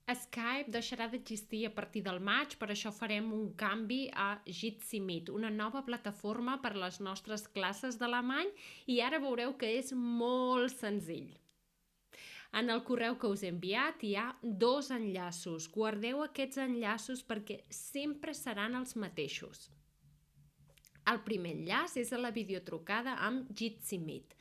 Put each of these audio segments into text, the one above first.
Skype deixarà d'existir a partir del maig, per això farem un canvi a Jitsi Meet, una nova plataforma per a les nostres classes d'alemany, i ara veureu que és molt senzill. En el correu que us he enviat hi ha 2 enllaços. Guardeu aquests enllaços perquè sempre seran els mateixos. El primer enllaç és a la videotrucada amb Jitsi Meet.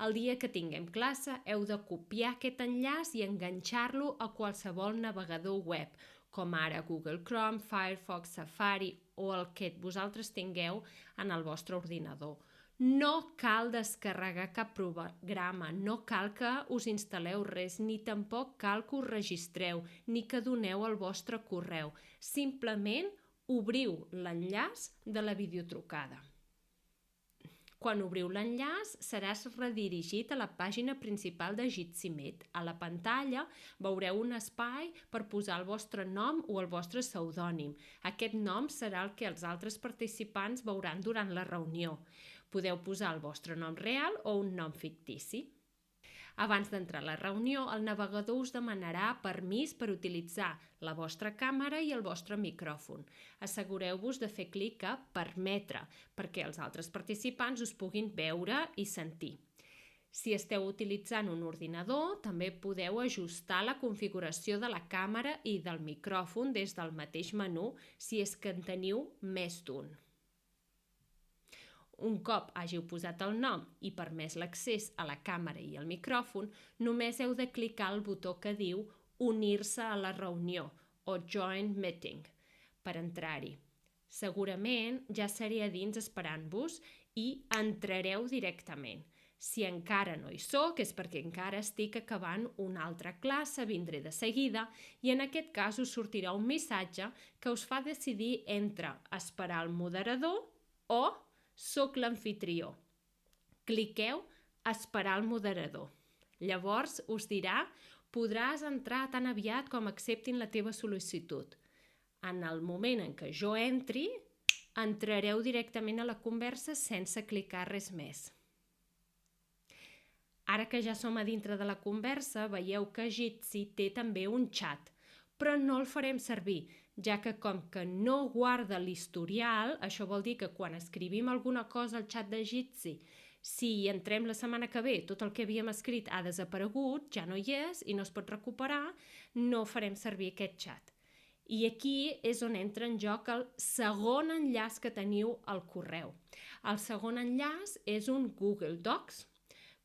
El dia que tinguem classe heu de copiar aquest enllaç i enganxar-lo a qualsevol navegador web, com ara Google Chrome, Firefox, Safari o el que vosaltres tingueu en el vostre ordinador. No cal descarregar cap programa, no cal que us instal·leu res, ni tampoc cal que us registreu, ni que doneu el vostre correu. Simplement obriu l'enllaç de la videotrucada. Quan obriu l'enllaç, seràs redirigit a la pàgina principal de Jitsi Meet. A la pantalla veureu un espai per posar el vostre nom o el vostre pseudònim. Aquest nom serà el que els altres participants veuran durant la reunió. Podeu posar el vostre nom real o un nom fictici. Abans d'entrar a la reunió, el navegador us demanarà permís per utilitzar la vostra càmera i el vostre micròfon. Assegureu-vos de fer clic a Permetre, perquè els altres participants us puguin veure i sentir. Si esteu utilitzant un ordinador, també podeu ajustar la configuració de la càmera i del micròfon des del mateix menú, si és que en teniu més d'un. Un cop hàgiu posat el nom i permès l'accés a la càmera i al micròfon, només heu de clicar el botó que diu Unir-se a la reunió o Join Meeting per entrar-hi. Segurament ja seré a dins esperant-vos i entrareu directament. Si encara no hi soc és perquè encara estic acabant una altra classe, vindré de seguida i en aquest cas us sortirà un missatge que us fa decidir entre esperar el moderador o soc l'amfitrió. Cliqueu Esperar el moderador. Llavors us dirà podràs entrar tan aviat com acceptin la teva sol·licitud. En el moment en què jo entri, entrareu directament a la conversa sense clicar res més. Ara que ja som a dintre de la conversa, veieu que Jitsi té també un xat, però no el farem servir, ja que com que no guarda l'historial, això vol dir que quan escrivim alguna cosa al xat de Jitsi, si entrem la setmana que ve, tot el que havíem escrit ha desaparegut, ja no hi és i no es pot recuperar, no farem servir aquest xat. I aquí és on entra en joc el segon enllaç que teniu al correu. El segon enllaç és un Google Docs,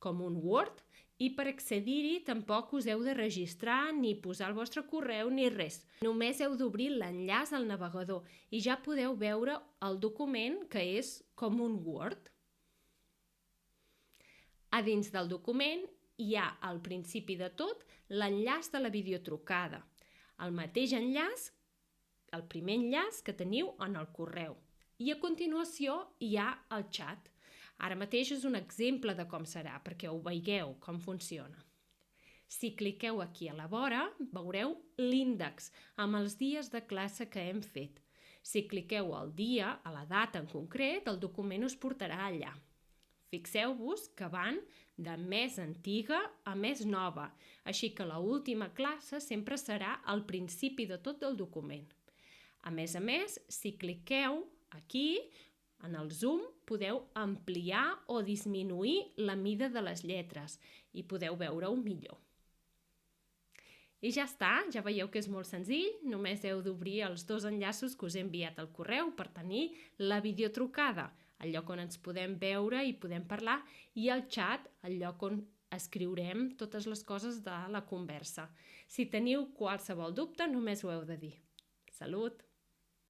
com un Word, i per accedir-hi tampoc us heu de registrar ni posar el vostre correu ni res. Només heu d'obrir l'enllaç al navegador i ja podeu veure el document que és com un Word. A dins del document hi ha al principi de tot l'enllaç de la videotrucada, el mateix enllaç, el primer enllaç que teniu en el correu. I a continuació hi ha el xat. Ara mateix és un exemple de com serà, perquè ho veieu com funciona. Si cliqueu aquí a la vora, veureu l'índex amb els dies de classe que hem fet. Si cliqueu al dia, a la data en concret, el document us portarà allà. Fixeu-vos que van de més antiga a més nova, així que l'última classe sempre serà al principi de tot el document. A més, si cliqueu aquí, en el zoom podeu ampliar o disminuir la mida de les lletres i podeu veure-ho millor. I ja està, ja veieu que és molt senzill, només heu d'obrir els 2 enllaços que us he enviat al correu per tenir la videotrucada, el lloc on ens podem veure i podem parlar, i el xat, el lloc on escriurem totes les coses de la conversa. Si teniu qualsevol dubte, només ho heu de dir. Salut!